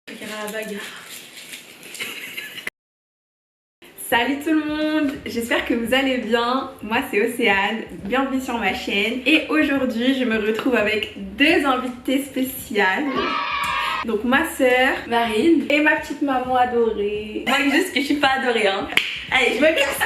La bague. Salut tout le monde, j'espère que vous allez bien. Moi c'est Océane, bienvenue sur ma chaîne. Et aujourd'hui je me retrouve avec deux invités spéciales. Donc ma soeur Marine et ma petite maman adorée. Moi juste que je suis pas adorée hein. Allez je me casse.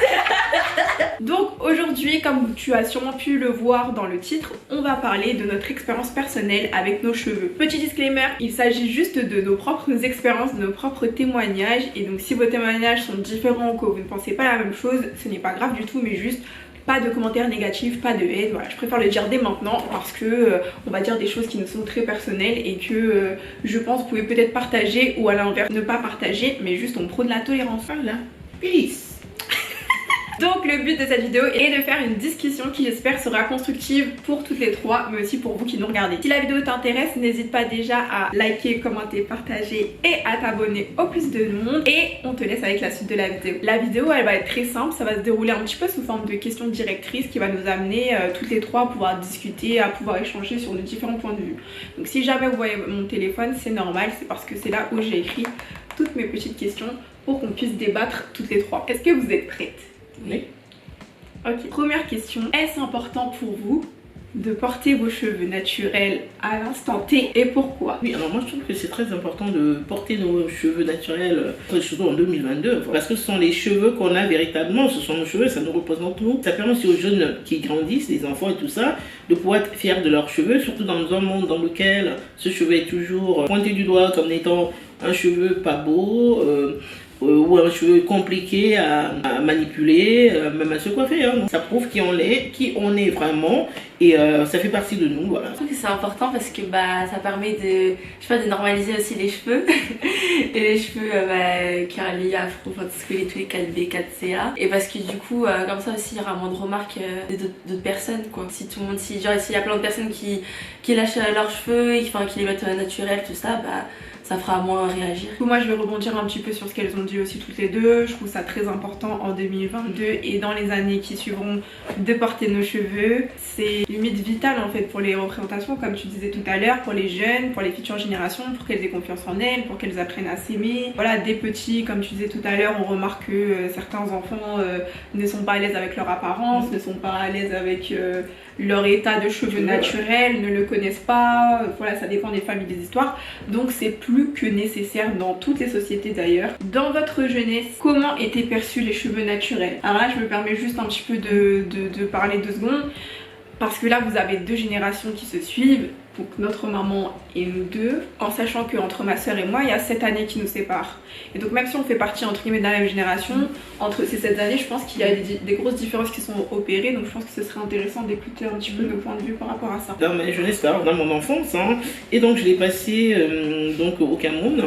Donc aujourd'hui, comme tu as sûrement pu le voir dans le titre, on va parler de notre expérience personnelle avec nos cheveux. Petit disclaimer, il s'agit juste de nos propres expériences, de nos propres témoignages. Et donc si vos témoignages sont différents ou que vous ne pensez pas la même chose, ce n'est pas grave du tout, mais juste pas de commentaires négatifs, pas de haine. Voilà, je préfère le dire dès maintenant parce que on va dire des choses qui nous sont très personnelles et que je pense vous pouvez peut-être partager ou à l'inverse ne pas partager, mais juste on prône la tolérance. Voilà, peace. Donc le but de cette vidéo est de faire une discussion qui j'espère sera constructive pour toutes les trois, mais aussi pour vous qui nous regardez. Si la vidéo t'intéresse, n'hésite pas déjà à liker, commenter, partager et à t'abonner au plus de monde. Et on te laisse avec la suite de la vidéo. La vidéo elle va être très simple, ça va se dérouler un petit peu sous forme de questions directrices qui va nous amener toutes les trois à pouvoir discuter, à pouvoir échanger sur nos différents points de vue. Donc si jamais vous voyez mon téléphone, c'est normal, c'est parce que c'est là où j'ai écrit toutes mes petites questions pour qu'on puisse débattre toutes les trois. Est-ce que vous êtes prêtes? Oui. Ok, première question. Est-ce important pour vous de porter vos cheveux naturels à l'instant T et pourquoi? Oui, alors moi je trouve que c'est très important de porter nos cheveux naturels, surtout en 2022, parce que ce sont les cheveux qu'on a véritablement, ce sont nos cheveux, ça nous représente nous. Ça permet aussi aux jeunes qui grandissent, les enfants et tout ça, de pouvoir être fiers de leurs cheveux, surtout dans un monde dans lequel ce cheveu est toujours pointé du doigt comme étant un cheveu pas beau, ou un cheveu compliqué à manipuler, même à se coiffer. Hein. Donc, ça prouve qui on est vraiment, et ça fait partie de nous. Voilà. Je trouve que c'est important parce que ça permet de, je sais pas, de normaliser aussi les cheveux. Et les cheveux curly, afro, enfin tout ce que tous les 4B, 4CA. Et parce que du coup, comme ça aussi, il y aura moins de remarques d'autres personnes. Quoi. Si tout le monde, s'il y a plein de personnes qui lâchent leurs cheveux, et qui les mettent naturels, tout ça, ça fera moins réagir. Du coup, moi je vais rebondir un petit peu sur ce qu'elles ont dit aussi toutes les deux. Je trouve ça très important en 2022 et dans les années qui suivront de porter nos cheveux. C'est limite vital en fait pour les représentations, comme tu disais tout à l'heure, pour les jeunes, pour les futures générations, pour qu'elles aient confiance en elles, pour qu'elles apprennent à s'aimer. Voilà, des petits, comme tu disais tout à l'heure, on remarque que certains enfants ne sont pas à l'aise avec leur apparence, ne sont pas à l'aise avec leur état de cheveux naturel, ne le connaissent pas. Voilà, ça dépend des familles, des histoires. Donc c'est plus que nécessaire dans toutes les sociétés d'ailleurs. Dans votre jeunesse, comment étaient perçus les cheveux naturels? Alors là, je me permets juste un petit peu de parler 2 secondes. Parce que là, vous avez 2 générations qui se suivent. Donc notre maman et nous deux, en sachant qu'entre ma soeur et moi il y a 7 années qui nous séparent. Et donc même si on fait partie entre guillemets de la même génération, entre ces 7 années je pense qu'il y a des grosses différences qui sont opérées. Donc je pense que ce serait intéressant d'écouter un petit peu nos points de vue par rapport à ça. Dans ma jeunesse, dans mon enfance, hein, et donc je l'ai passé donc au Cameroun.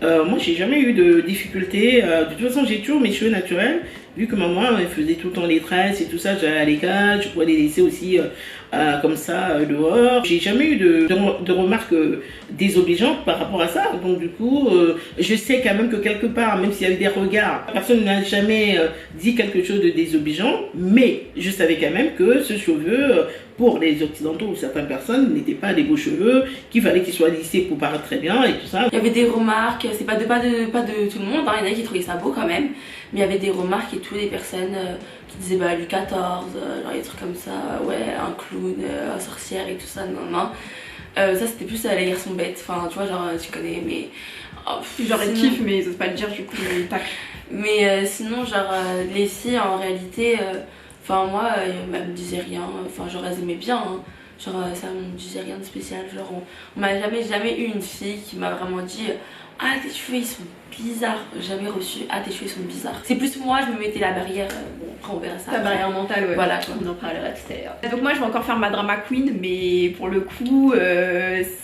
Moi j'ai jamais eu de difficulté, de toute façon j'ai toujours mes cheveux naturels. Vu que maman elle faisait tout le temps les tresses et tout ça, j'allais à l'école, je pouvais les laisser aussi comme ça dehors. J'ai jamais eu de remarques désobligeantes par rapport à ça. Donc du coup, je sais quand même que quelque part, même s'il y avait des regards, personne n'a jamais dit quelque chose de désobligeant. Mais je savais quand même que ce cheveu, pour les occidentaux ou certaines personnes, n'étaient pas des beaux cheveux, qu'il fallait qu'ils soient lissés pour paraître très bien et tout ça. Il y avait des remarques, c'est pas de tout le monde, hein. Il y en a qui trouvaient ça beau quand même. Mais il y avait des remarques et tout, des personnes qui disaient Louis XIV, genre des trucs comme ça, ouais, un clown, une sorcière et tout ça, non. Ça c'était plus les garçons bêtes, enfin tu vois, genre tu connais, mais. Genre ils kiffent, mais ils osent pas le dire, du coup ils taclent. Mais sinon, genre les filles en réalité, moi, elles me disaient rien, genre elles aimaient bien, hein. Genre ça me disait rien de spécial, genre on m'a jamais eu une fille qui m'a vraiment dit ah tes cheveux ils sont bizarres, jamais reçu ah tes cheveux ils sont bizarres. C'est plus moi je me mettais la barrière, bon après on verra ça. La barrière mentale, ouais. Voilà quoi. On en parlera tout à l'heure. Donc moi je vais encore faire ma drama queen, mais pour le coup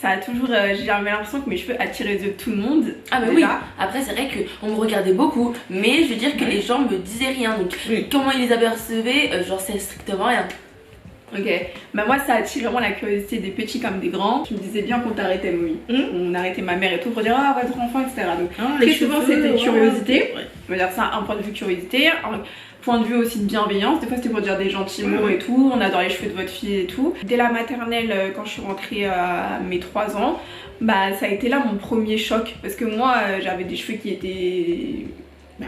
ça a toujours, j'ai l'impression que mes cheveux attiraient de tout le monde. Ah bah oui, après c'est vrai qu'on me regardait beaucoup, mais je veux dire que les gens me disaient rien, donc comment ils les apercevaient, genre c'est strictement rien. Ok, bah moi ça attire vraiment la curiosité des petits comme des grands. Je me disais bien qu'on t'arrêtait, oui. On arrêtait ma mère et tout pour dire ah votre enfant, etc. Donc très souvent c'était curiosité. On va dire ça, un point de vue curiosité, un point de vue aussi de bienveillance. Des fois c'était pour dire des gentils mots et tout. On adore les cheveux de votre fille et tout. Dès la maternelle, quand je suis rentrée à mes 3 ans, bah ça a été là mon premier choc. Parce que moi j'avais des cheveux qui étaient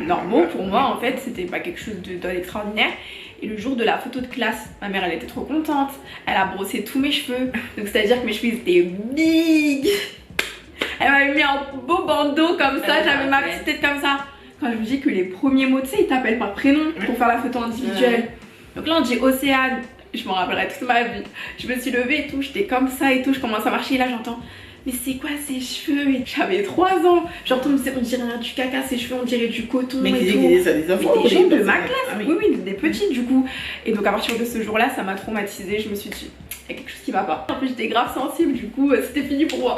normaux pour moi en fait, c'était pas quelque chose d'extraordinaire. Et le jour de la photo de classe, ma mère elle était trop contente, elle a brossé tous mes cheveux, donc c'est à dire que mes cheveux étaient big. Elle m'avait mis un beau bandeau comme ça, j'avais ma petite tête comme ça. Quand je vous dis que les premiers mots, tu sais, ils t'appellent par prénom pour faire la photo individuelle. Donc là on dit Océane, je m'en rappellerai toute ma vie. Je me suis levée et tout, j'étais comme ça et tout, je commence à marcher et là j'entends mais c'est quoi ces cheveux? Et j'avais 3 ans. J'entends on dirait du caca, ces cheveux, on dirait du coton. Mais et tout. des enfants, des gens de ma classe. Oui, des petites du coup. Et donc à partir de ce jour-là, ça m'a traumatisée. Je me suis dit, il y a quelque chose qui va pas. En plus, j'étais grave sensible, du coup, c'était fini pour moi.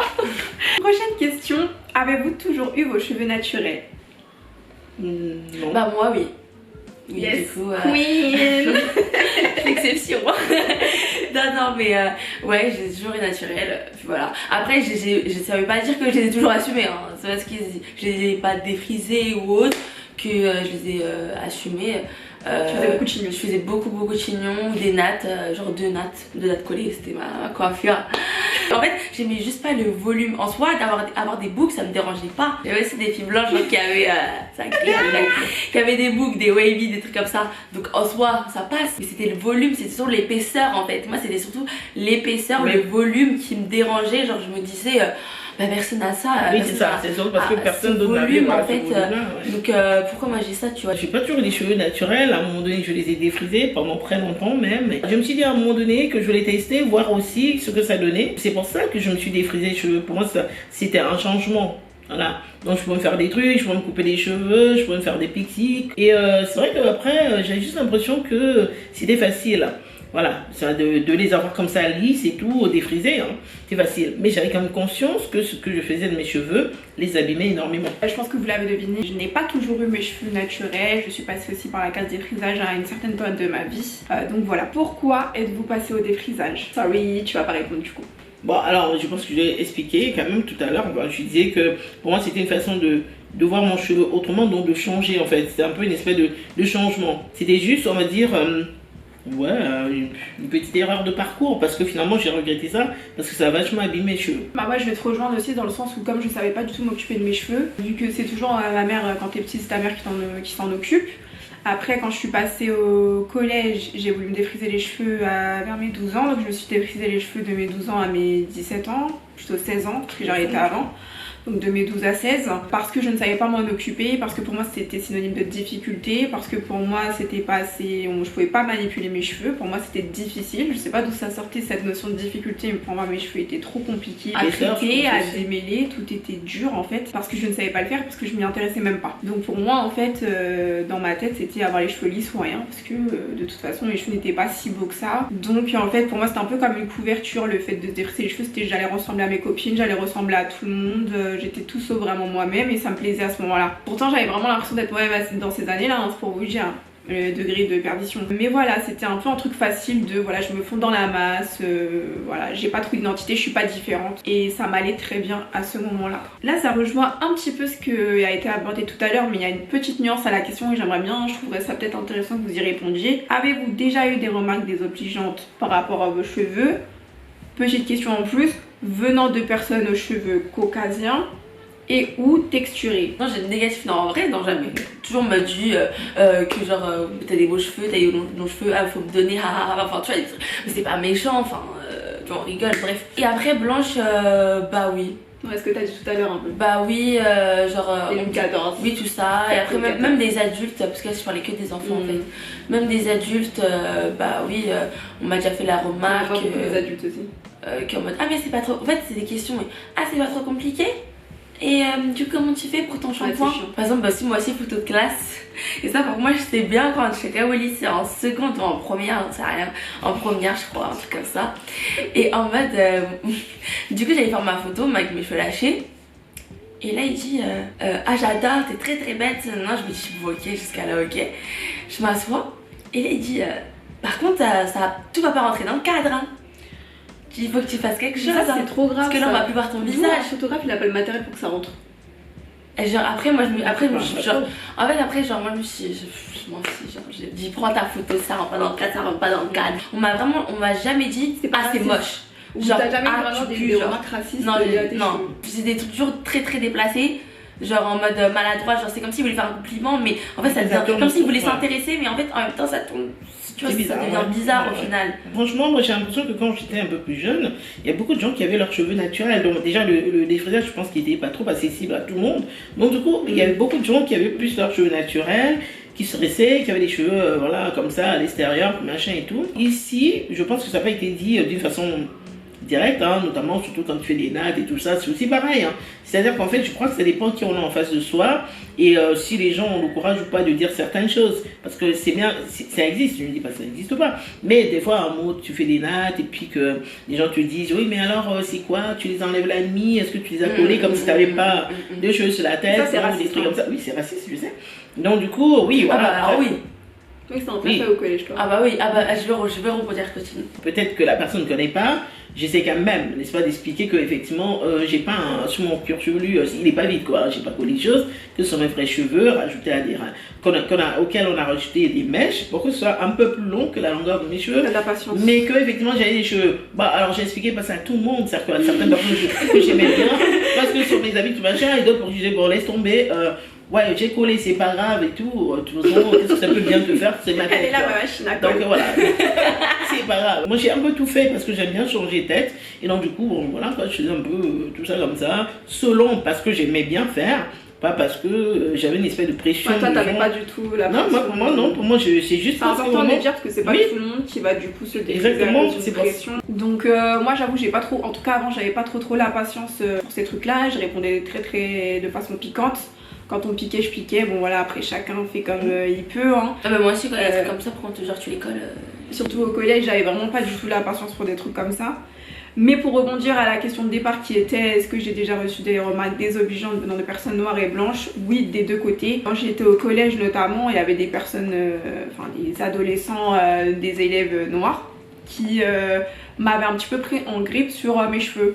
Prochaine question. Avez-vous toujours eu vos cheveux naturels? Non. Bah, moi, oui. Oui, yes. Du coup, Queen. l'exception. Non, mais ouais, j'ai toujours eu naturel. Puis voilà. Après, ça veut pas dire que je les ai toujours assumés. Hein. C'est parce que je les ai pas défrisés ou autre que je les ai assumés. Je faisais beaucoup de chignons, des nattes, genre 2 nattes collées, c'était ma coiffure. En fait, j'aimais juste pas le volume. En soi, avoir des boucles, ça me dérangeait pas. J'avais aussi des filles blanches qui avaient qui avaient des boucles, des wavy, des trucs comme ça. Donc en soi, ça passe. Mais c'était le volume, c'était surtout l'épaisseur en fait. Moi, c'était surtout l'épaisseur, le volume qui me dérangeait. Genre, je me disais. Bah personne n'a ça. Oui c'est ça, c'est sûr parce que personne donne la vie en fait. Donc pourquoi moi j'ai ça tu vois. J'ai pas toujours des cheveux naturels, à un moment donné je les ai défrisés pendant très longtemps même. Je me suis dit à un moment donné que je voulais tester, voir aussi ce que ça donnait. C'est pour ça que je me suis défrisé les cheveux. Pour moi c'était un changement. Voilà, donc je pouvais me faire des trucs, je pouvais me couper les cheveux, je pouvais me faire des pixies. Et c'est vrai qu'après j'avais juste l'impression que c'était facile. Voilà, ça, de les avoir comme ça lisses et tout, défrisés, hein, c'est facile. Mais j'avais quand même conscience que ce que je faisais de mes cheveux les abîmait énormément. Je pense que vous l'avez deviné, je n'ai pas toujours eu mes cheveux naturels. Je suis passée aussi par la case défrisage à une certaine période de ma vie. Donc voilà, pourquoi êtes-vous passée au défrisage? Sorry, tu vas pas répondre du coup. Bon, alors je pense que j'ai expliqué quand même tout à l'heure. Je disais que pour moi c'était une façon de voir mon cheveu autrement, donc de changer en fait. C'est un peu une espèce de changement. C'était juste, on va dire... ouais, une petite erreur de parcours parce que finalement j'ai regretté ça parce que ça a vachement abîmé mes cheveux. Bah moi je vais te rejoindre aussi dans le sens où comme je savais pas du tout m'occuper de mes cheveux, vu que c'est toujours ma mère quand t'es petite c'est ta mère qui s'en occupe. Après quand je suis passée au collège j'ai voulu me défriser les cheveux vers mes 12 ans, donc je me suis défrisé les cheveux de mes 12 ans à mes 17 ans, plutôt 16 ans parce que j'en étais avant. Donc de mes 12 à 16, parce que je ne savais pas m'en occuper, parce que pour moi c'était synonyme de difficulté, parce que pour moi c'était pas assez, je pouvais pas manipuler mes cheveux, pour moi c'était difficile, je sais pas d'où ça sortait cette notion de difficulté, mais pour moi mes cheveux étaient trop compliqués à traiter, à démêler, tout était dur en fait, parce que je ne savais pas le faire, parce que je m'y intéressais même pas. Donc pour moi en fait, dans ma tête c'était avoir les cheveux lisses ou rien, parce que de toute façon mes cheveux n'étaient pas si beaux que ça. Donc en fait pour moi c'était un peu comme une couverture, le fait de défriser les cheveux, c'était j'allais ressembler à mes copines, j'allais ressembler à tout le monde. J'étais tout sauf vraiment moi-même et ça me plaisait à ce moment-là. Pourtant j'avais vraiment l'impression d'être moi-même dans ces années-là, hein, c'est pour vous dire le degré de perdition. Mais voilà, c'était un peu un truc facile de voilà, je me fonds dans la masse, voilà, j'ai pas trop d'identité, je suis pas différente et ça m'allait très bien à ce moment-là. Là ça rejoint un petit peu ce qui a été abordé tout à l'heure, mais il y a une petite nuance à la question et j'aimerais bien, je trouverais ça peut-être intéressant que vous y répondiez. Avez-vous déjà eu des remarques désobligeantes par rapport à vos cheveux? Petite question en plus, venant de personnes aux cheveux caucasiens et ou texturés. Non, j'ai négatif, non, en vrai, non, jamais. Toujours on m'a dit que genre t'as des beaux cheveux, t'as des longs cheveux, ah faut me donner, enfin tu vois, mais c'est pas méchant, enfin tu vois, on rigole, bref. Et après blanche, bah oui. Est-ce que t'as dit tout à l'heure un peu? Bah oui, genre... Et 14. Oui, tout ça. Et après, même des adultes, parce que là, je parlais que des enfants en fait. Même des adultes, bah oui, on m'a déjà fait la remarque. Des adultes aussi. Qui en mode, ah mais c'est pas trop... En fait, c'est des questions, mais ah c'est pas trop compliqué? Et du coup, comment tu fais pour ton shampoing? Par exemple, bah si moi aussi photo de classe. Et ça pour moi j'étais bien quand j'étais au lycée, en seconde ou en première, on sait rien. En première je crois, un truc comme ça. Et en mode, du coup j'allais faire ma photo avec mes cheveux lâchés. Et là il dit, ah j'adore, t'es très belle. Non, je me dis bon ok, jusqu'à là ok. Je m'assois. Et là il dit, Par contre, tout va pas rentrer dans le cadre. Hein. Il faut que tu fasses quelque chose. Ça, hein. c'est trop grave. Parce que là, on va plus voir ton visage. Le photographe, il a pas le matériel pour que ça rentre. Et genre, après, moi, je m'en suis, genre, j'ai dit, prends ta photo, ça rentre pas dans le cadre, ça rentre pas dans le cadre. On m'a jamais dit, C'est pas c'est raciste. moche. Ou Genre, t'as jamais ah, vraiment tu des pues, genre. remarques racistes Non, liées à tes non. cheveux. C'est des trucs toujours très très déplacés. Genre en mode maladroit, genre c'est comme s'il voulait faire un compliment, mais en fait ça devient comme s'il voulait s'intéresser, mais en fait en même temps ça tourne, tu vois, ça devient bizarre au final. Franchement, moi j'ai l'impression que quand j'étais un peu plus jeune, il y a beaucoup de gens qui avaient leurs cheveux naturels. Donc déjà le défrisage, je pense qu'il n'était pas trop accessible à tout le monde. Donc du coup, il y avait beaucoup de gens qui avaient plus leurs cheveux naturels, qui se dressaient, qui avaient des cheveux voilà comme ça à l'extérieur, machin et tout. Ici, je pense que ça n'a pas été dit d'une façon direct, hein, notamment surtout quand tu fais des nattes et tout ça, c'est aussi pareil. Hein. C'est-à-dire qu'en fait, je crois que ça dépend qui on a en face de soi et si les gens ont le courage ou pas de dire certaines choses. Parce que c'est bien, ça existe, je ne dis pas que ça n'existe pas. Mais des fois, un mot, tu fais des nattes et puis que les gens te disent, oui, mais alors c'est quoi? Tu les enlèves la nuit? Est-ce que tu les as collés comme si tu n'avais pas de cheveux sur la tête? Ça, c'est raciste, des trucs comme ça. Oui, c'est raciste, je sais. Donc du coup, oui, voilà. Ah bah oui. Oui, c'est un peu ça au collège, toi. Ah bah oui, je vais rebondir continue. Peut-être que la personne ne connaît pas, j'essaie quand même, n'est-ce pas, d'expliquer que effectivement, j'ai pas sur mon cuir chevelu, il n'est pas vide quoi, j'ai pas collé des choses, que ce sont mes vrais cheveux, rajoutés à des auxquels on a rajouté des mèches pour que ce soit un peu plus long que la longueur de mes cheveux. T'as de la patience. Mais que effectivement j'avais des cheveux. Bah alors j'ai expliqué pas ça à tout le monde, c'est-à-dire que certaines personnes que j'aimais bien, parce que sur mes habits tout machin, et d'autres pour dire bon laisse tomber. Ouais, j'ai collé, c'est pas grave et tout. De toute façon, qu'est-ce que ça peut bien te faire? C'est ma tête. Elle est là, quoi. ma machine à Donc colle. voilà, c'est pas grave. Moi j'ai un peu tout fait parce que j'aime bien changer de tête. Et donc du coup, bon, voilà, quoi, je faisais un peu tout ça comme ça, selon parce que j'aimais bien faire, pas parce que j'avais une espèce de pression. Toi, de t'avais gens. pas du tout la Non, moi, pour moi, non. Pour moi, c'est juste C'est important de dire parce que c'est pas Oui. tout le monde qui va du coup se défriser Exactement, à cause d'une c'est pas- pression. Donc moi j'avoue j'ai pas trop, en tout cas avant j'avais pas trop la patience pour ces trucs là, je répondais très de façon piquante. Quand on piquait, je piquais, bon voilà après chacun fait comme il peut hein. Ah bah moi aussi quand il y a des trucs comme ça, par contre genre tu les colles. Surtout au collège j'avais vraiment pas du tout la patience pour des trucs comme ça. Mais pour rebondir à la question de départ qui était est-ce que j'ai déjà reçu des remarques désobligeantes venant de personnes noires et blanches? Oui, des deux côtés. Quand j'étais au collège notamment, il y avait des personnes, enfin des adolescents, des élèves noirs qui m'avaient un petit peu pris en grippe sur mes cheveux.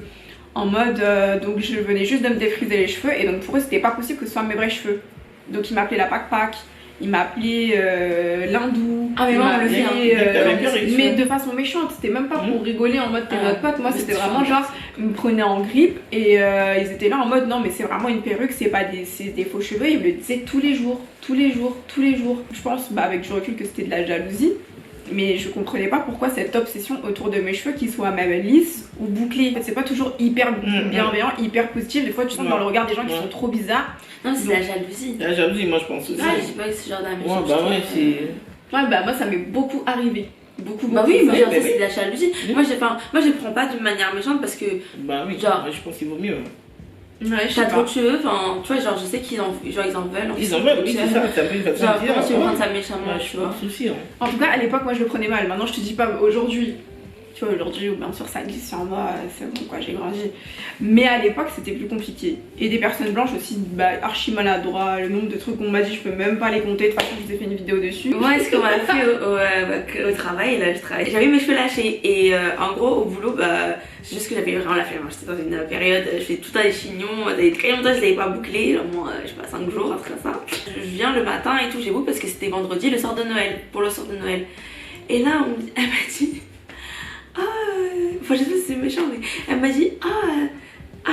En mode, donc je venais juste de me défriser les cheveux et donc pour eux c'était pas possible que ce soit mes vrais cheveux. Donc ils m'appelaient la pac-pac, ils m'appelaient l'hindou. Ah, mais ils moi, on le fait, m'appelaient, mais de façon méchante, c'était même pas pour rigoler en mode t'es notre pote. Moi c'était vraiment genre, ils me prenaient en grippe et ils étaient là en mode non mais c'est vraiment une perruque, c'est pas des faux cheveux. Ils me le disaient tous les jours. Je pense avec du recul que c'était de la jalousie. Mais je comprenais pas pourquoi cette obsession autour de mes cheveux, qu'ils soient même lisses ou bouclés. En fait, c'est pas toujours hyper bienveillant, hyper positif. Des fois, tu sens dans le regard des gens qui sont trop bizarres. Non, c'est de la jalousie. La jalousie, moi je pense aussi. Ouais, je dis pas que c'est ce genre d'amis. Ouais, bah ouais, c'est. Ouais, bah moi ça m'est beaucoup arrivé. Beaucoup. Bah oui, mais Oui, genre mais ça c'est de la jalousie. Moi je prends pas d'une manière méchante parce que Bah oui, Genre- je pense qu'il vaut mieux. Ouais, je sais t'as trop pas. de cheveux, enfin tu vois, genre je sais qu'ils en veulent. Ils en veulent, oui, c'est ça, c'est un peu une façon Genre de dire. comment tu veux ouais. prendre ça méchamment, Ouais, tu je vois. pense aussi. Hein. En tout cas, à l'époque, moi je le prenais mal. Maintenant, je te dis pas aujourd'hui. Tu vois, aujourd'hui, bien sûr, ça glisse sur moi, c'est bon quoi, j'ai grandi. Mais à l'époque, c'était plus compliqué. Et des personnes blanches aussi, bah, archi maladroits. Le nombre de trucs qu'on m'a dit, je peux même pas les compter. De toute façon, je vous ai fait une vidéo dessus. Moi, ce qu'on m'a fait au travail, là je travaille. J'avais mes cheveux lâchés et en gros au boulot, bah c'est juste que j'avais vraiment la flemme. J'étais dans une période, je fais tout le temps des chignons, ça fait très longtemps que je l'avais pas bouclé, genre moi, je sais pas, 5 jours, un truc comme ça. Je viens le matin et tout, j'ai beau parce que c'était vendredi, le soir de Noël, pour le soir de Noël. Et là, elle m'a dit, enfin je sais pas si c'est méchant, mais elle m'a dit,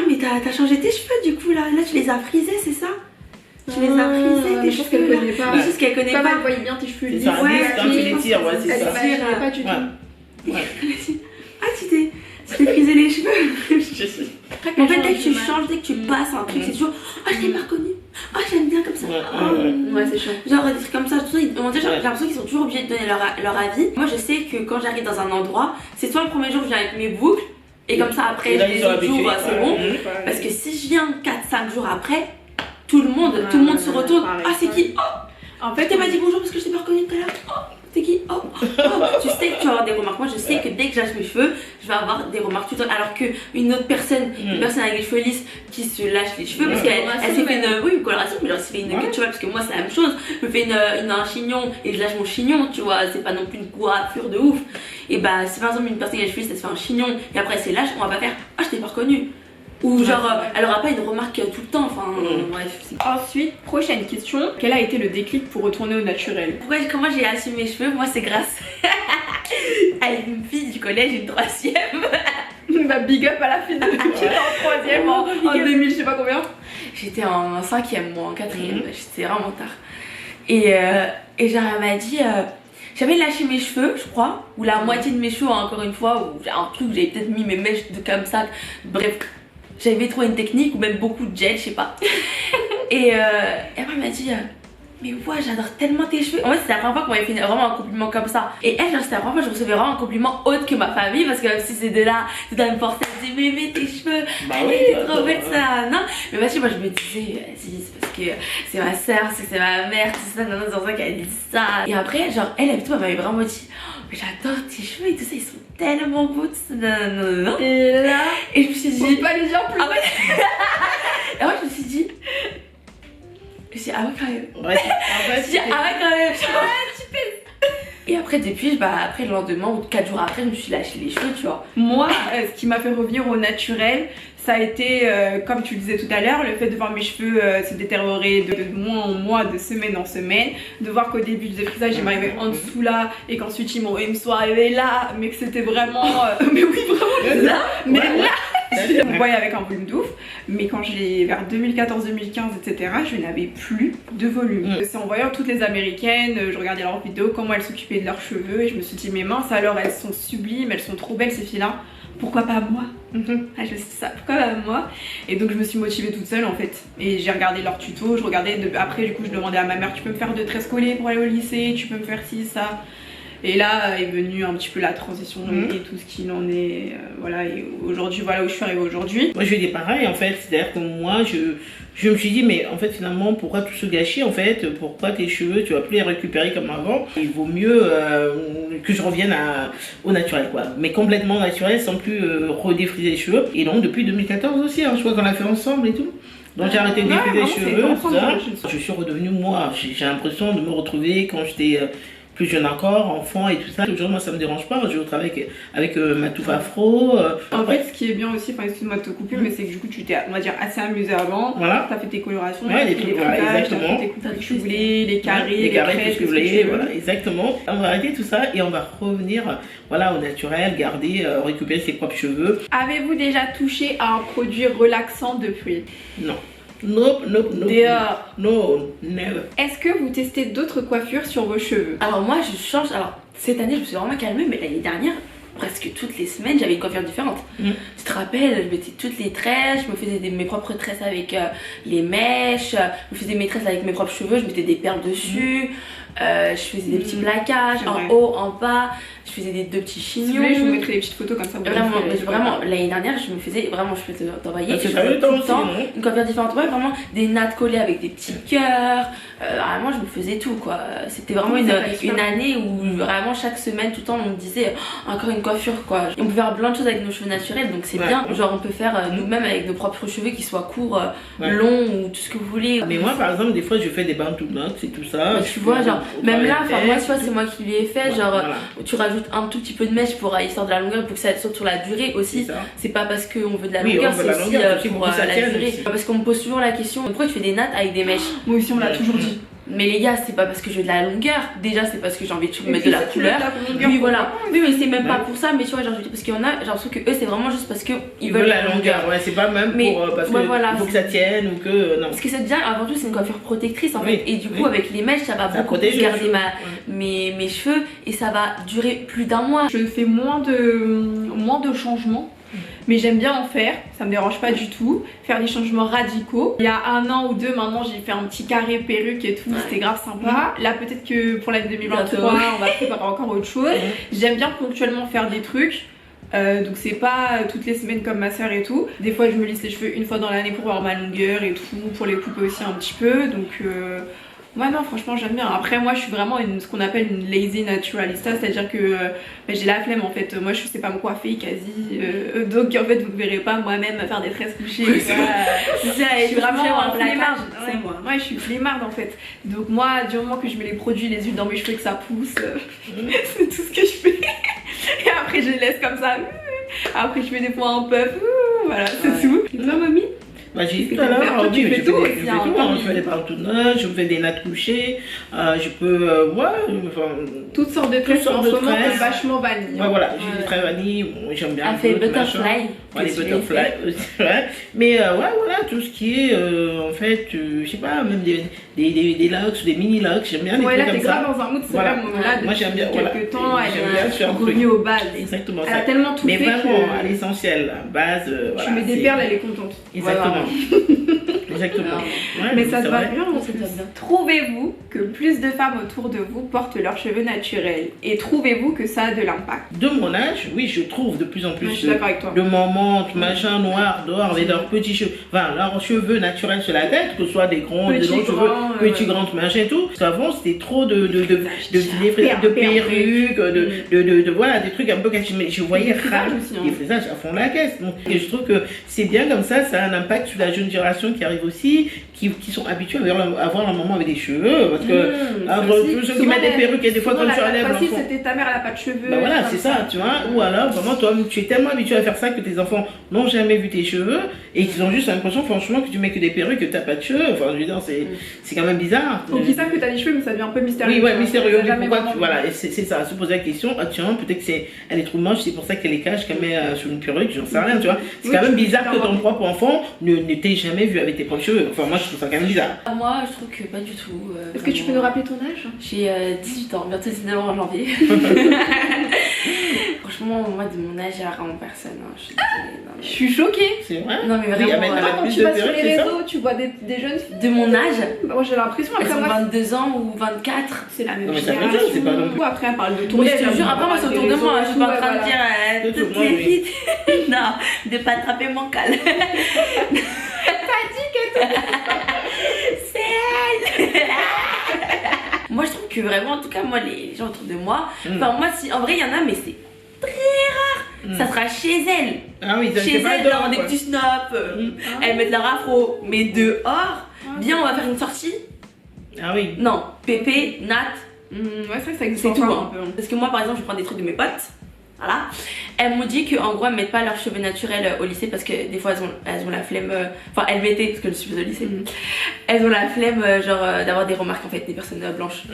mais t'as changé tes cheveux du coup là tu les as frisés, c'est ça? Tu les as frisés, tes je pense qu'elle cheveux là. connaît pas. Mais juste qu'elle connaît Comme pas. elle voyait bien tes cheveux C'est lisses. ça, Ouais, quand tu les tires, ouais, c'est Elle ça. imaginait pas du tout. Ouais. Elle m'a dit, tu t'es frisé les cheveux. En fait, dès que tu changes, dès que tu passes un truc, c'est toujours, je l'ai pas reconnu. J'aime bien comme ça. Ouais, c'est chaud. Genre des trucs comme ça, tout ça, j'ai l'impression qu'ils sont toujours obligés de donner leur avis. Moi, je sais que quand j'arrive dans un endroit, c'est soit le premier jour, je viens avec mes boucles, et comme ça après, là, les ils sont autres jours, habitués. c'est bon. Parce que si je viens 4-5 jours après, tout le monde se retourne. pareil. C'est qui? En fait, Elle m'a dit bonjour parce que je t'ai pas reconnu tout à l'heure. t'es qui? Oh, tu sais que tu vas avoir des remarques. Moi, je sais que dès que j'lâche mes cheveux, je vais avoir des remarques tout le temps. Alors qu'une autre personne, une personne avec les cheveux lisses qui se lâche les cheveux, parce qu'elle s'est fait une coloration, mais genre, elle s'est fait une queue, tu vois, parce que moi, c'est la même chose. Je me fais un chignon et je lâche mon chignon, tu vois, c'est pas non plus une coiffure de ouf. Et bah, si par exemple une personne qui a les cheveux lisses, elle se fait un chignon et après elle se lâche, on va pas faire ah, je t'ai pas reconnu. Ou genre, elle aura pas une remarque tout le temps, enfin bref. Ensuite, prochaine question, quel a été le déclic pour retourner au naturel? Comment j'ai assumé mes cheveux? Moi, c'est grâce à une fille du collège, une troisième. Bah big up à la fille qui était en troisième, en 2000, je sais pas combien. J'étais en cinquième, moi en quatrième, j'étais vraiment tard. Et genre, elle m'a dit... j'avais lâché mes cheveux, je crois, ou la moitié de mes cheveux encore une fois, ou un truc, j'avais peut-être mis mes mèches comme ça, bref, j'avais trouvé une technique, ou même beaucoup de gel, je sais pas. Et elle m'a dit, mais ouais, j'adore tellement tes cheveux. En fait, c'était la première fois qu'on m'avait fait vraiment un compliment comme ça. Et elle, genre, c'était la première fois que je recevais vraiment un compliment autre que ma famille, parce que même si c'est de là, tout à me forcer, elle me disait, mais tes cheveux, allez, t'es trop belle, ça, non. Mais vas-y, moi je me disais, vas-y, c'est parce que c'est ma soeur, c'est ma mère, tout ça, non, c'est pour ça qu'elle dit ça. Et après, genre, elle m'avait vraiment dit, oh, mais j'adore tes cheveux et tout ça, ils sont tellement beaux, tout ça, non. Et là, et je me suis dit, faut pas les gens plus. Ah ouais. Et moi, je me suis dit, ah ouais, quand même. Ouais, en fait, Je dis, ah ouais, quand même. Et après, depuis, bah, après le lendemain ou 4 jours après, je me suis lâché les cheveux, tu vois. Moi, ce qui m'a fait revenir au naturel, ça a été, comme tu le disais tout à l'heure, le fait de voir mes cheveux se détériorer de mois en mois, de semaine en semaine, de voir qu'au début du frisage, ils m'arrivaient en dessous là, et qu'ensuite ils me sont arrivés là, mais que c'était vraiment, mais oui, vraiment là, mais là. Je me voyais avec un volume de ouf, mais quand j'ai vers 2014, 2015, etc., je n'avais plus de volume. C'est en voyant toutes les américaines, je regardais leurs vidéos, comment elles s'occupaient de leurs cheveux, et je me suis dit, mais mince, alors elles sont sublimes, elles sont trop belles ces filles-là, pourquoi pas moi? Ah, je sais ça, pourquoi pas moi? Et donc je me suis motivée toute seule en fait, et j'ai regardé leurs tutos, je regardais, après du coup je demandais à ma mère, tu peux me faire 2 tresses collées pour aller au lycée, tu peux me faire ci, ça. Et là est venue un petit peu la transition et tout ce qu'il en est, voilà, et aujourd'hui, voilà où je suis arrivée aujourd'hui. Moi je dis pareil en fait, c'est-à-dire que moi je me suis dit mais en fait finalement pourquoi tout se gâcher en fait, pourquoi tes cheveux tu vas plus les récupérer comme avant, il vaut mieux que je revienne au naturel quoi, mais complètement naturel sans plus redéfriser les cheveux. Et donc depuis 2014 aussi, hein, je crois qu'on l'a fait ensemble et tout. Donc j'ai arrêté de défriser les cheveux, tout ça. Je suis redevenue moi, j'ai l'impression de me retrouver quand j'étais plus jeune encore, enfant et tout ça. Aujourd'hui, moi, ça me dérange pas. Je travaille avec ma touffe afro. En fait, ce qui est bien aussi, enfin, excuse-moi de te couper, mais c'est que du coup, tu t'es, on va dire, assez amusée avant. Voilà. T'as fait tes colorations, ouais, les trucs, voilà, exactement. t'as fait tes coupes que tu voulais, les carrés, les crêpes, tout ce que vous voulez, voilà, exactement. On va arrêter tout ça et on va revenir, voilà, au naturel, garder, récupérer ses propres cheveux. Avez-vous déjà touché à un produit relaxant depuis? Non. Nope. Dehors. No, never. Est-ce que vous testez d'autres coiffures sur vos cheveux? Alors moi je change, alors cette année je me suis vraiment calmée, mais l'année dernière presque toutes les semaines j'avais une coiffure différente. Tu te rappelles, je mettais toutes les tresses, je me faisais mes propres tresses avec les mèches, je me faisais mes tresses avec mes propres cheveux, je mettais des perles dessus, je faisais des petits plaquages en haut, en bas, je faisais des 2 petits chignons. Si vous voulez, je vous mettrai des petites photos comme ça. Vraiment, l'année dernière je me faisais vraiment, je peux t'envoyer, c'est pas le temps aussi, une coiffure différente, ouais, vraiment des nattes collées avec des petits cœurs, vraiment je me faisais tout quoi. C'était vraiment une année où vraiment chaque semaine tout le temps on me disait encore une coiffure quoi. Et on peut faire plein de choses avec nos cheveux naturels, donc c'est bien, genre on peut faire nous-mêmes avec nos propres cheveux qui soient courts, longs ou tout ce que vous voulez. Mais moi par exemple des fois je fais des bandes to knots et tout ça. Mais tu vois, genre même là, enfin moi tu vois c'est moi qui lui ai fait, genre tu rajoutes un tout petit peu de mèche pour histoire de la longueur, pour que ça sorte sur la durée aussi. C'est pas parce qu'on veut de la longueur, c'est aussi pour la durée. Parce qu'on me pose toujours la question, pourquoi tu fais des nattes avec des mèches? Moi aussi on l'a toujours dit. Mais les gars, c'est pas parce que je veux de la longueur, déjà c'est parce que j'ai envie de mettre de la couleur. Oui voilà, oui mais c'est même pas pour ça, mais tu vois genre parce qu'il y en a, j'ai l'impression que eux c'est vraiment juste parce que ils veulent la longueur. Ouais, c'est pas même pour parce que voilà, il faut que ça tienne ou que non. Parce que c'est bien, avant tout c'est une coiffure protectrice en fait, et du coup avec les mèches ça va beaucoup plus garder mes cheveux et ça va durer plus d'1 mois. Je fais moins de changements. Mais j'aime bien en faire, ça me dérange pas du tout, faire des changements radicaux. Il y a 1 an ou 2 maintenant j'ai fait un petit carré perruque et tout, c'était grave sympa. Là peut-être que pour l'année 2023 on va préparer encore autre chose. J'aime bien ponctuellement faire des trucs. Donc c'est pas toutes les semaines comme ma soeur et tout. Des fois je me lisse les cheveux 1 fois dans l'année pour avoir ma longueur et tout, pour les couper aussi un petit peu. Donc Moi non, franchement j'aime bien. Après moi je suis vraiment ce qu'on appelle une lazy naturalista, c'est-à-dire que j'ai la flemme en fait. Moi je sais pas me coiffer quasi, donc en fait vous ne verrez pas moi-même faire des tresses couchées. Oui, Je suis vraiment en flemmarde. c'est moi. Ouais, je suis flemmarde en fait. Donc moi du moment que je mets les produits, les huiles dans mes cheveux, que ça pousse, c'est tout ce que je fais. Et après je les laisse comme ça. Après je fais des fois un puff. Voilà, c'est tout. Et toi mamie? Bah, j'ai dit tout Toi, à l'heure, tu fais tout aussi, je fais hein, tout, tant je fais des partenariats, je fais des nattes couchées, je peux, Toutes sortes de tresses en ce moment, tresses. vachement vanille. Ouais, voilà, j'ai des traits vanille, bon, j'aime bien. Elle fait le butterfly. Ouais, les que tu butterfly fais. aussi, ouais. Mais ouais, voilà, tout ce qui est, en fait, je sais pas, même des locks, des mini locks, j'aime bien les Ouais, là trucs t'es comme ça. grave dans un mood, c'est Voilà. vrai, là, Moi, j'aime bien, depuis voilà. quelques temps, J'aime elle bien est faire un revenue truc. aux bases. Exactement Elle a ça. tellement tout Mais fait vraiment, à que l'essentiel, la base, tu voilà. mets des c'est- perles, elle est contente. Exactement. Exactement. Ouais, Mais ça c'est te va vrai. bien en Ça te plus. va bien. Trouvez-vous que plus de femmes autour de vous portent leurs cheveux naturels? Et trouvez-vous que ça a de l'impact? De mon âge, oui, je trouve de plus en plus Je suis d'accord avec toi. de mamans, machin noir dehors avec leurs petits cheveux, enfin leurs cheveux naturels sur la tête, que ce soit des grands, des Petits, longs cheveux, grands, petits, ouais. grands, machin et tout. Parce qu'avant, c'était trop de perruques. perruques, voilà, des trucs un peu cachés. Mais je voyais Des frisages rare aussi, hein. des frisages à fond de la caisse. Donc, et je trouve que c'est bien comme ça a un impact sur la jeune génération qui arrive aussi, qui sont habitués à voir leur maman avec des cheveux. Parce que tous ceux qui mettent des perruques et des fois quand tu enlèves facile, l'enfant. c'était ta mère, elle a pas de cheveux. Bah voilà, comme c'est ça, tu vois. Ou alors, vraiment, toi, tu es tellement habitué à faire ça que tes enfants n'ont jamais vu tes cheveux et qu'ils ont juste l'impression, franchement, que tu mets que des perruques, que t'as pas de cheveux. Enfin, je veux dire, c'est quand même bizarre. Donc ils savent que t'as des cheveux, mais ça devient un peu mystérieux. Oui, ouais, mystérieux. Ça Mais jamais pourquoi vraiment- voilà, et c'est ça, se poser la question, ah tiens, peut-être elle est trop moche, c'est pour ça qu'elle les cache, qu'elle met sur une perruque, j'en sais rien, tu vois. C'est Oui, quand même tu peux bizarre faire que ton voir. propre enfant ne t'ait jamais vu avec tes propres cheveux. Enfin, moi, je trouve ça quand même bizarre. Moi, je trouve que pas du tout. Est-ce que tu peux nous rappeler ton âge? J'ai 18 ans, bientôt 19 ans en janvier. Franchement, moi de mon âge, il y a vraiment personne. Hein. Je suis désolée. Non, Je suis choquée. C'est vrai? mais... non, mais Oui, vraiment, avec- Toi, avec quand plus tu de vas sur perruques, les c'est ça réseaux, tu vois des jeunes filles. de mon âge, Moi j'ai l'impression, elles après ont moi, 22 ans ou 24. c'est la même Non, mais ça veut génération. dire, c'est pas non plus- Après, elle parle de ton Mais je âge, te elle jure, parle après moi des c'est autour de moi, je suis pas en réseaux, train de ouais, dire Autour de toutes moi, les oui. filles. Non, de pas attraper mon cal. C'est elle. Moi je trouve que vraiment, en tout cas moi les gens autour de moi, enfin moi si en vrai il y en a mais c'est très rare. Ça sera chez elle. Ah oui, ça, Chez c'est pas elle, dehors, genre des quoi. petits snaps, elles mettent leur afro, mais dehors, bien on va faire une sortie. Ah oui. Non, Pépé, Nat, Ouais, c'est vrai que ça existe c'est tout. encore Hein. un peu. Parce que moi par exemple je prends des trucs de mes potes. Voilà. Elles m'ont dit qu'en gros elles mettent pas leurs cheveux naturels au lycée parce que des fois elles ont la flemme. Enfin elles mettaient parce que je suis au lycée. Elles ont la flemme genre d'avoir des remarques en fait des personnes blanches.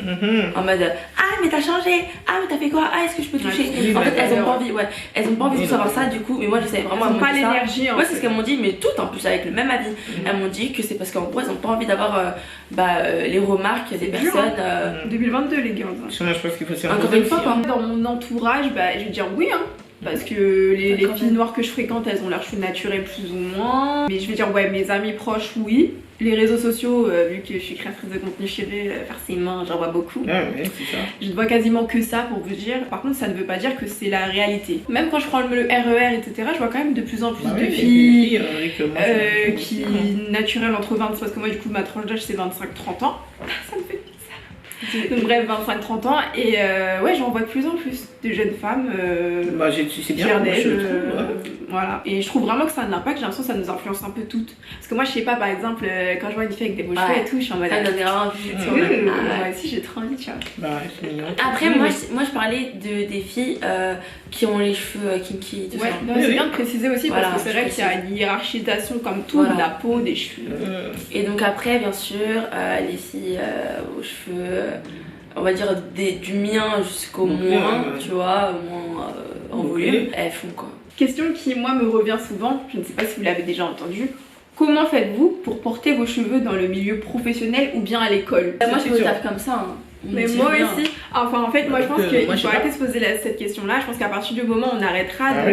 En mode ah mais t'as changé, ah mais t'as fait quoi, ah est-ce que je peux toucher. oui, En fait bah, elles ont alors. pas envie, ouais, elles ont pas envie de savoir ça du coup. Mais moi je savais vraiment. Elles ont elles m'ont pas dit ça. l'énergie, en Ouais fait. c'est ce qu'elles m'ont dit mais toutes en plus avec le même avis. Elles m'ont dit que c'est parce qu'en gros elles ont pas envie d'avoir les remarques des dur, personnes. 2022 les gars. Parce que moi, je pense qu'il faut s'y Encore imposer une fois, aussi, hein. quoi. Dans mon entourage, bah, je vais dire oui, hein. Parce que les filles noires que je fréquente, elles ont leurs cheveux naturels plus ou moins. Mais je vais dire ouais, mes amis proches, oui. Les réseaux sociaux, vu que je suis créatrice de contenu cheveux, forcément j'en vois beaucoup. Ah ouais, c'est ça. Je ne vois quasiment que ça pour vous dire. Par contre, ça ne veut pas dire que c'est la réalité. Même quand je prends le RER, etc., je vois quand même de plus en plus Bah de oui, filles avec moi, c'est qui naturelles entre 20, parce que moi du coup ma tranche d'âge c'est 25-30 ans. Ça me fait bizarre. Donc bref, 25-30 ans et ouais, j'en vois de plus en plus de jeunes femmes. Bah, c'est bien, fières moi, je d'elles, trouve. Ouais. voilà. Et je trouve vraiment que ça a un impact, j'ai l'impression que ça nous influence un peu toutes. Parce que moi je sais pas, par exemple, quand je vois une fille avec des beaux cheveux Ouais. et tout, je suis en mode Ça me donne vraiment envie. oui, Ah, moi aussi j'ai trop envie, tu vois. Bah, c'est mignon. Après, moi je parlais des filles qui ont les cheveux kinky, tout Ouais, ça. non, Oui, c'est oui. bien de préciser aussi Voilà, parce que c'est je vrai qu'il y a une hiérarchisation comme tout, Voilà. de la peau, des cheveux. Et donc après, bien sûr, les filles aux cheveux, on va dire du mien jusqu'au Donc, moins, ouais. tu vois, au moins en Ok. volume, elles font quoi. Question qui, moi, me revient souvent, je ne sais pas si vous l'avez déjà entendu. Comment faites-vous pour porter vos cheveux dans le milieu professionnel ou bien à l'école? Moi je c'est me sûr. tape comme ça. Hein. On Mais me dit moi rien. aussi. Enfin, en fait, moi je pense moi, qu'il je faut sais arrêter pas. de se poser cette question-là. Je pense qu'à partir du moment où on arrêtera Ah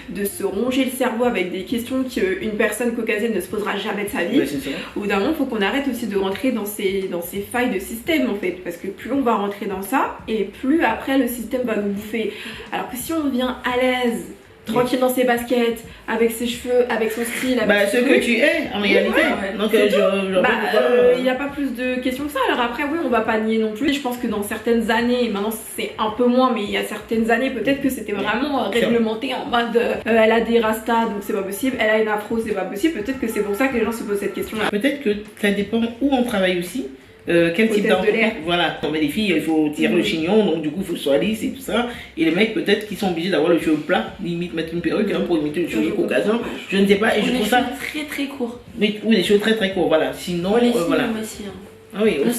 de se ronger le cerveau avec des questions qu'une personne caucasienne ne se posera jamais de sa vie, Ouais, c'est ça. au bout d'un moment, il faut qu'on arrête aussi de rentrer dans ces failles de système en fait. Parce que plus on va rentrer dans ça, et plus après le système va nous bouffer. Alors que si on vient à l'aise tranquille dans ses baskets, avec ses cheveux, avec son style, avec Bah, son ce que truc. tu es en réalité. ouais. Donc, C'est je il n'y a pas plus de questions que ça. Alors après, oui, on va pas nier non plus. Je pense que dans certaines années, maintenant c'est un peu moins, mais il y a certaines années, peut-être que c'était vraiment réglementé en mode elle a des rastas, donc c'est pas possible. Elle a une afro, c'est pas possible. Peut-être que c'est pour ça que les gens se posent cette question-là. peut-être que ça dépend où on travaille aussi. Quel type Hôtesse de l'air. Voilà, non mais les filles il faut tirer le chignon, donc du coup il faut soit lisse et tout ça, et les mecs peut-être qu'ils sont obligés d'avoir le cheveu plat, limite mettre une perruque hein, pour imiter le cheveu caucasien, je ne sais pas, et je Les trouve ça, cheveux très très courts. mais oui les cheveux très très courts, voilà, sinon Les filles, voilà, moi aussi. Hein. ah oui, Maintenant,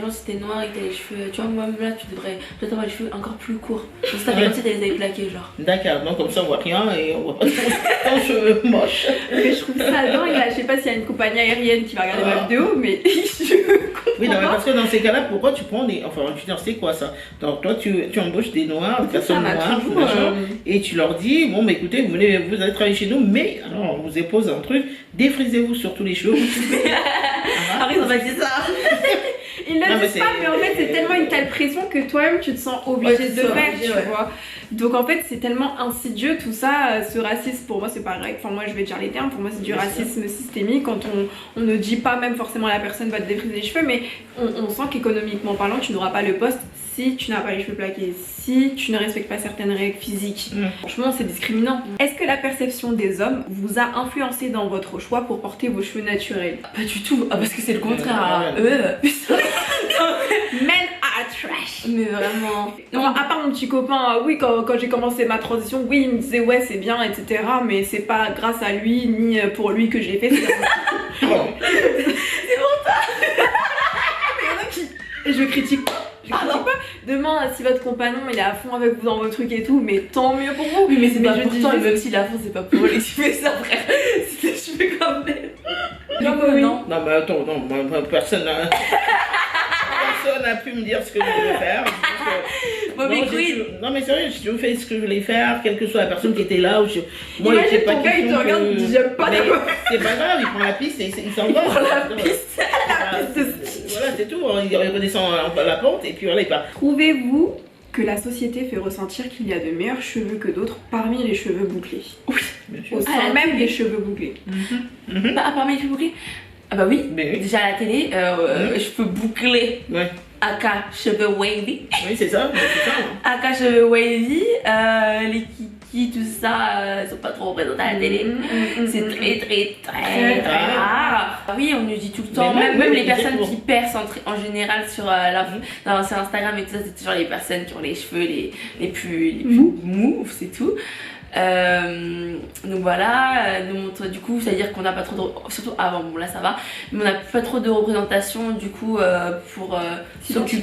si t'es noir et que t'as les cheveux, tu vois, moi là, tu devrais peut-être avoir les cheveux encore plus courts. Donc, ça fait comme si t'avais les avais plaqués, genre. d'accord, donc comme ça on voit rien et on voit pas ton cheveu moche. Mais je trouve ça dingue. Là, je sais pas s'il y a une compagnie aérienne qui va regarder ma vidéo, mais je Oui, non, mais comprends parce que dans ces cas-là, pourquoi tu prends des. Enfin, je veux dire, c'est quoi ça? Donc, toi, tu embauches des noirs, des personnes m'a noires, toujours, machin, et tu leur dis bon, bah écoutez, vous allez travailler chez nous, mais alors, on vous impose un truc, défrisez-vous sur tous les cheveux. Après, ils ont pas dit ça. Ils Non, le mais disent pas, mais en fait, c'est tellement une telle pression que toi-même tu te sens obligé Ouais, de c'est le ça, faire, obligé, tu ouais. vois. Donc en fait, c'est tellement insidieux tout ça. Ce racisme, pour moi, c'est pas vrai. Enfin, moi, je vais dire les termes. Pour moi, c'est du Bien racisme systémique quand on ne dit pas même forcément à la personne va te défriser les cheveux, mais on sent qu'économiquement parlant, tu n'auras pas le poste si tu n'as pas les cheveux plaqués, si tu ne respectes pas certaines règles physiques. Franchement, c'est discriminant. Est-ce que la perception des hommes vous a influencé dans votre choix pour porter vos cheveux naturels? Pas du tout. Ah, parce que c'est le contraire. Putain. Men are trash. Mais vraiment. Non, à part mon petit copain, oui, quand j'ai commencé ma transition, oui, il me disait ouais, c'est bien, etc. Mais c'est pas grâce à lui ni pour lui que j'ai fait. C'est Bon. Et je critique pas. Je critique pas. Demain, si votre compagnon il est à fond avec vous dans vos trucs et tout, mais tant mieux pour vous. Oui, mais c'est pas je pour dis toi, et juste- même si la fin c'est pas pour les cheveux, ça, frère. C'est des cheveux quand même. Non, Du coup, oui. non. Non, mais attends, non, personne n'a. Personne n'a pu me dire ce que je devais faire. Bon, mais queen. Non, mais sérieux, j'ai toujours fait ce que je voulais faire, quelle que soit la personne qui était là. Ou je... Moi, Imagine il était pas ton gars, il te question regarde, il dit, j'aime pas Mais ta meuf. c'est pas grave, il prend la piste et il s'en va. prend la piste. Voilà, c'est tout. Il redescend la pente et puis voilà, il part. Trouvez-vous que la société fait ressentir qu'il y a de meilleurs cheveux que d'autres parmi les cheveux bouclés? Bien sûr. Au sein Ah, la même télé. des cheveux bouclés. Bah, parmi les cheveux bouclés. Ah, bah oui. Mais oui. Déjà à la télé, cheveux bouclés. Ouais. Aka cheveux wavy. Oui, c'est ça. C'est ça. Aka cheveux wavy. Les kiki, tout ça, ils sont pas trop représentés à la télé. C'est très très très Très très rare. Ah oui, on nous dit tout le temps, Mais même, même, même oui, les personnes exactement. qui percent en général sur, sur Instagram et tout ça, c'est toujours les personnes qui ont les cheveux les plus mous, c'est tout. Donc voilà, nous montre du coup, c'est-à-dire qu'on n'a pas trop de, surtout avant, bon là ça va, mais on n'a pas trop de représentation du coup pour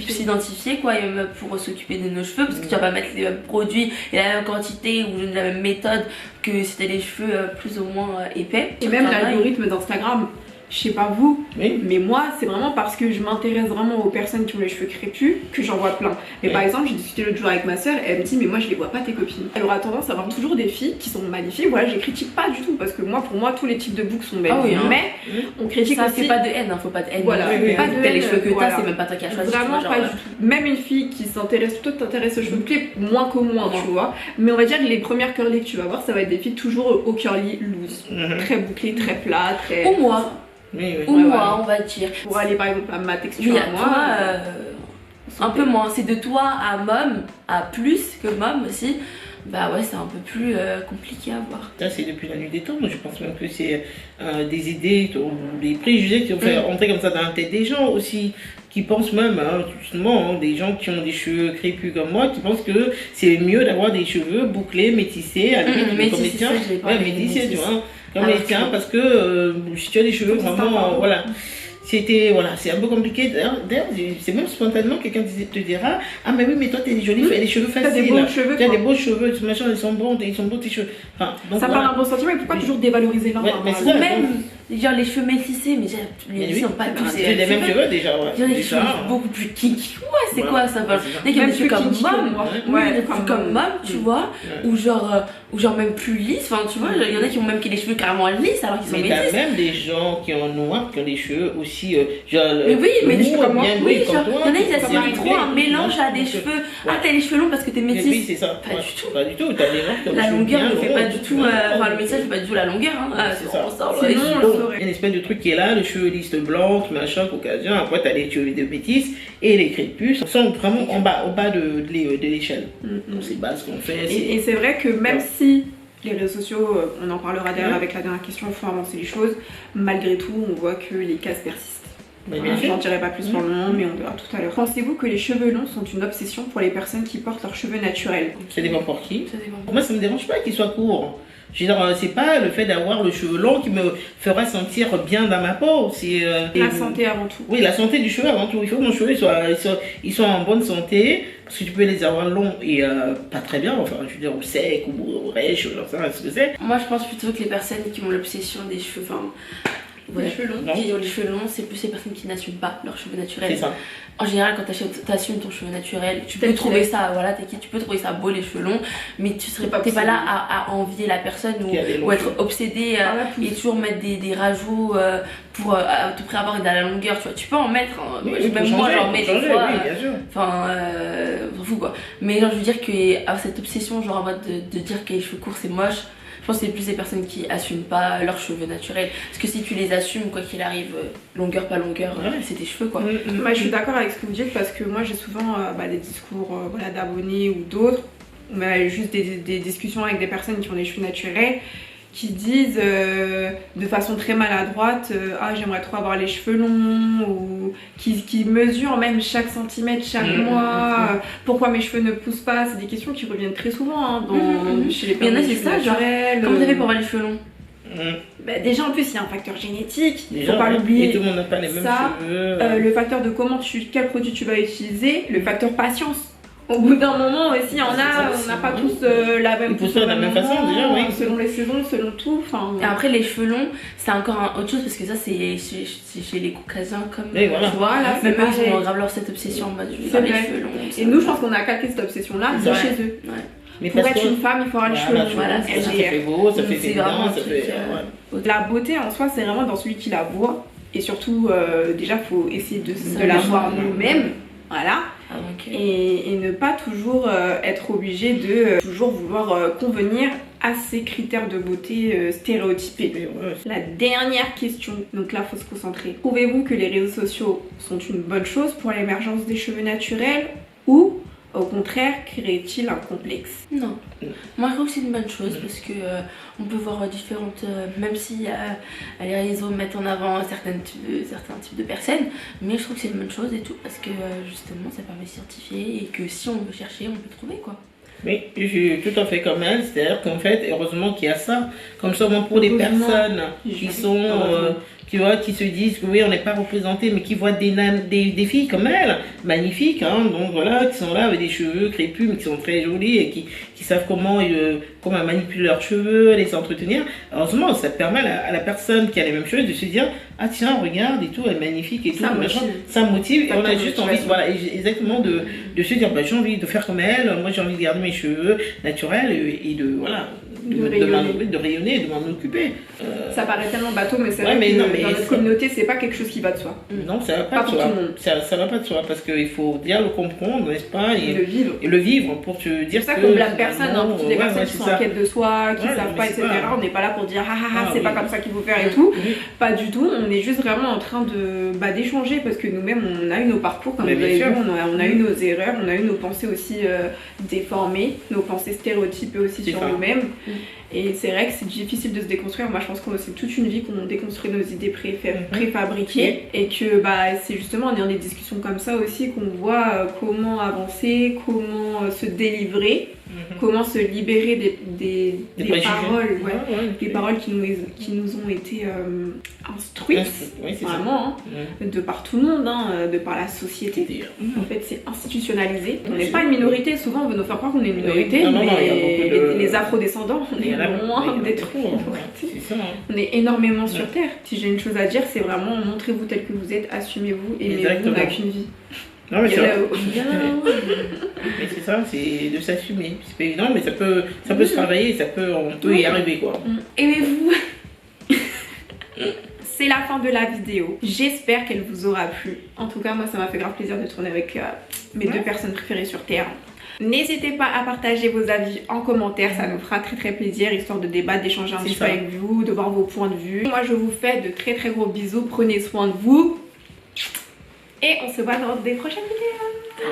s'identifier quoi, et même pour s'occuper de nos cheveux, parce que tu vas pas mettre les mêmes produits et la même quantité ou la même méthode que si t'as les cheveux plus ou moins épais. Et même T'en as, l'algorithme d'Instagram, je sais pas vous, Oui. mais moi c'est vraiment parce que je m'intéresse vraiment aux personnes qui ont les cheveux crépus que j'en vois plein. Mais Oui. par exemple, j'ai discuté l'autre jour avec ma soeur et elle me dit mais moi je les vois pas tes copines. Elle aura tendance à avoir toujours des filles qui sont magnifiques. Voilà, je les critique pas du tout parce que moi pour moi tous les types de boucles sont belles. Ah oui, hein. Mais on critique ça aussi fait pas de haine, hein, faut pas de haine. Voilà, oui, pas de T'as les haine, cheveux que voilà. t'as, c'est même pas toi qui as choisi. Vraiment tu vois, pas genre, du tout. Même une fille qui s'intéresse, toi t'intéresses aux cheveux bouclés, moins que moi, tu vois. Mais on va dire que les premières curly que tu vas voir, ça va être des filles toujours au curly loose. Très bouclées, très plat, très. Ou moi, Oui, oui. ou Ouais, moi, ouais. on va dire. Pour aller par exemple à ma texture Oui, à à moi. toi, un peu moins. C'est de toi à mom, à plus que mom aussi. Bah ouais, c'est un peu plus compliqué à voir. Ça, c'est depuis la nuit des temps. Je pense même que c'est des idées, ou des préjugés qui ont fait rentrer comme ça dans la tête des gens aussi, qui pensent même, justement, des gens qui ont des cheveux crépus comme moi, qui pensent que c'est mieux d'avoir des cheveux bouclés, métissés, à la limite, comme les métissés, tiens. ça, je l'ai pas Ouais, vu, métissés, tu métis. vois, comme Alors les tiens, que- parce que si tu as des cheveux Faut que ça vraiment, s'informe. voilà. C'était, voilà, c'est un peu compliqué. D'ailleurs, c'est même spontanément, quelqu'un te dira, ah, mais oui, mais toi, t'as des jolis, des cheveux T'as faciles. des beaux cheveux. Tu as toi. des beaux cheveux, machin, ils sont bons tes cheveux. Enfin, donc, Ça voilà. parle d'un bon sentiment, mais pourquoi Oui. toujours dévaloriser l'un Ouais, par mais rapport c'est à ça, l'autre Même, genre les cheveux métissés, mais les filles n'ont pas tous c'est les mêmes cheveux déjà, ouais. Il y en a qui Déjà, sont beaucoup plus kinky. Ouais, c'est voilà. quoi ça? Ouais, c'est ça. Il y a Même des trucs plus comme kinky que Mom, moi. ouais, des trucs comme Mom, tu vois, Ouais. ou genre même plus lisses. Enfin, tu vois, il y en a qui ont même les cheveux carrément lisses alors qu'ils sont Mais t'as métis. même des gens qui ont noir, qui ont des cheveux aussi, genre. Mais oui, mais des mou, cheveux comme moi. bien Oui, gris, comme genre, toi, il y en a, ils comme assimilent moi. trop un mélange à des Ouais. cheveux. Ah, t'as les cheveux longs parce que t'es Oui, métisse. c'est ça. Pas Ouais. du tout. Pas du tout. T'as des gens qui ont des La cheveux longueur bien ne fait longs, pas du tout. Enfin, le médecin fait pas du tout la longueur. Hein. C'est C'est ça. vraiment ça. Sinon, ouais. on le Donc, saurait. il y a une espèce de truc qui est là, le cheveux lisse blanc, machin, caucasien, après t'as les cheveux de métis et les crépus sont vraiment en bas, au bas de l'échelle. Donc c'est bas ce qu'on fait. Et c'est vrai que même si les réseaux sociaux, on en parlera derrière avec la dernière question, font avancer les choses, malgré tout, on voit que les cases persistent. Mais Voilà, bien sûr. j'en dirai pas plus pour le moment, mais on verra tout à l'heure. Pensez-vous que les cheveux longs sont une obsession pour les personnes qui portent leurs cheveux naturels? Ça dépend pour qui. Ça dépend. Moi, ça me dérange pas qu'il soit court. Je veux dire, c'est pas le fait d'avoir le cheveu long qui me fera sentir bien dans ma peau. C'est La santé avant tout. Oui, la santé du cheveu avant tout. Il faut que mon cheveu il soit en bonne santé. Parce que tu peux les avoir longs et pas très bien. Enfin, je veux dire, ou sec, ou rêche, ou j'en sais rien ce que c'est. Moi, je pense plutôt que les personnes qui ont l'obsession des cheveux, enfin, Des cheveux longs. qui ont les cheveux longs, c'est plus les personnes qui n'assument pas leurs cheveux naturels. C'est ça. En général, quand t'assumes ton cheveu naturel, tu Tel peux qu'il trouver est. ça, voilà, tu peux trouver ça beau les cheveux longs, mais tu serais T'es pas t'es pas là obsédé. à envier la personne Qui a des longs ou être cheveux. obsédé Par la pousse. et toujours mettre des rajouts pour à tout près avoir de la longueur, tu vois. Tu peux en mettre, hein. Oui, Même moi j'en mets des fois. Oui, bien sûr. Enfin, on s'en fout quoi. Mais genre, je veux dire que cette obsession, genre en mode de dire que les cheveux courts c'est moche, je pense que c'est plus les personnes qui assument pas leurs cheveux naturels. Parce que si tu les assumes, quoi qu'il arrive, longueur, pas longueur, Ouais. c'est tes cheveux quoi. Moi, je suis d'accord avec ce que vous dites parce que moi, j'ai souvent des discours voilà, d'abonnés ou d'autres, mais juste des discussions avec des personnes qui ont des cheveux naturels qui disent de façon très maladroite ah j'aimerais trop avoir les cheveux longs ou qui mesurent même chaque centimètre chaque mois pourquoi mes cheveux ne poussent pas. C'est des questions qui reviennent très souvent hein, chez les Il y en a, personnes c'est cheveux ça, genre, naturels. Comment t'as fait pour avoir les cheveux longs? Bah, déjà en plus il y a un facteur génétique, Déjà, faut pas ouais. l'oublier. Et tout le monde n'a pas les mêmes Ça, cheveux. Le facteur de quel produit tu vas utiliser, le facteur patience. Au bout d'un moment aussi, on n'a pas tous la même Ils poussent pas de la même façon, moment, déjà, oui. selon les saisons, selon tout. Et après, les cheveux longs, c'est encore autre chose parce que ça, c'est chez les caucasiens comme. Oui, voilà. Tu vois, Voilà, c'est même eux, ils pareil. ont grave leur cette obsession en mode je veux C'est avoir les vrai. cheveux longs. Et nous, je pense qu'on a calqué cette obsession-là de Ouais. chez eux. Ouais. Mais Pour parce être que- une femme, il faut avoir les cheveux Voilà, longs. voilà, ça, c'est ça LGR. fait beau, ça Donc, fait c'est féminin, vraiment un ça truc, fait. Ouais. La beauté en soi, c'est vraiment dans celui qui la voit. Et surtout, déjà, faut essayer de Ça, la le voir choix. nous-mêmes. Voilà. Avant que- Et ne pas toujours être obligé de toujours vouloir convenir à ces critères de beauté stéréotypés. Et ouais, La dernière question, donc là faut se concentrer. Trouvez-vous que les réseaux sociaux sont une bonne chose pour l'émergence des cheveux naturels ou au contraire créent-ils un complexe? Non. Moi, je trouve que c'est une bonne chose parce que on peut voir différentes. Même si les réseaux mettent en avant certains types de personnes, mais je trouve que c'est une bonne chose et tout parce que justement ça permet de scientifier et que si on veut chercher, on peut trouver quoi. Oui, je suis tout à fait comme elle, c'est-à-dire qu'en fait, heureusement qu'il y a ça, comme ça, moi, pour les Heureusement. personnes qui Oui, sont, heureusement. qui se disent que oui, on n'est pas représenté, mais qui voient des filles comme elle, magnifiques, hein, donc voilà, qui sont là avec des cheveux crépus, mais qui sont très jolies et qui savent comment manipuler leurs cheveux, les entretenir. Heureusement, ça permet à la personne qui a les mêmes cheveux de se dire, ah tiens, regarde et tout, elle est magnifique et tout, Ça machin. motive. Ça motive, et on a Facteur juste de envie, motivation. voilà, exactement de se dire, bah, j'ai envie de faire comme elle, moi j'ai envie de garder mes cheveux naturels et de, voilà, de rayonner, de m'en occuper. Ça paraît tellement bateau, mais c'est Ouais, vrai mais que non, mais dans notre ça- communauté, c'est pas quelque chose qui va de soi. Non, ça va pas, Pas de pour soi. tout le monde. Ça va pas de soi parce qu'il faut bien le comprendre, n'est-ce pas, Et le vivre. et le vivre pour te C'est dire pour ça que qu'on blâme personne, hein, finalement, pour toutes les ouais, personnes ouais, qui c'est sont ça. en quête de soi, qui Ouais, savent mais pas, c'est etc. pas- On n'est pas là pour dire Ah, c'est pas oui. comme ça qu'il faut faire et tout. Oui. Pas du tout, on est juste vraiment en train d'échanger parce que nous-mêmes on a eu nos parcours, comme Mais vous bien avez sûr. vu, on a eu nos erreurs, on a eu nos pensées aussi déformées, nos pensées stéréotypées aussi C'est sur ça. nous-mêmes. Mm. Et c'est vrai que c'est difficile de se déconstruire. Moi je pense que c'est toute une vie qu'on déconstruit nos idées préfabriquées et que c'est justement en ayant des discussions comme ça aussi qu'on voit comment avancer, comment se délivrer comment se libérer des préjugés. paroles, ouais, Ouais, ouais. des paroles qui nous ont été instruites, Oui, c'est ça. vraiment, hein, de par tout le monde, hein, de par la société. En fait, c'est institutionnalisé. On n'est pas une minorité, souvent on veut nous faire croire qu'on est une minorité, Non, non, non, il y a mais beaucoup de- les afrodescendants, on Il y en a- est loin il y en a d'être beaucoup, hein. minorité. C'est ça. Hein. On est énormément sur Terre. Si j'ai une chose à dire, c'est vraiment montrez-vous tel que vous êtes, assumez-vous, aimez-vous, on Exactement. n'a qu'une vie. Non, mais c'est vrai. Hello. Mais c'est ça, c'est de s'assumer. C'est pas évident, mais ça peut se travailler, on peut y arriver quoi. Aimez-vous. C'est la fin de la vidéo. J'espère qu'elle vous aura plu. En tout cas, moi, ça m'a fait grave plaisir de tourner avec mes deux personnes préférées sur Terre. N'hésitez pas à partager vos avis en commentaire, ça nous fera très très plaisir, histoire de débattre, d'échanger un petit peu avec vous, de voir vos points de vue. Moi, je vous fais de très très gros bisous, prenez soin de vous. Et on se voit dans des prochaines vidéos.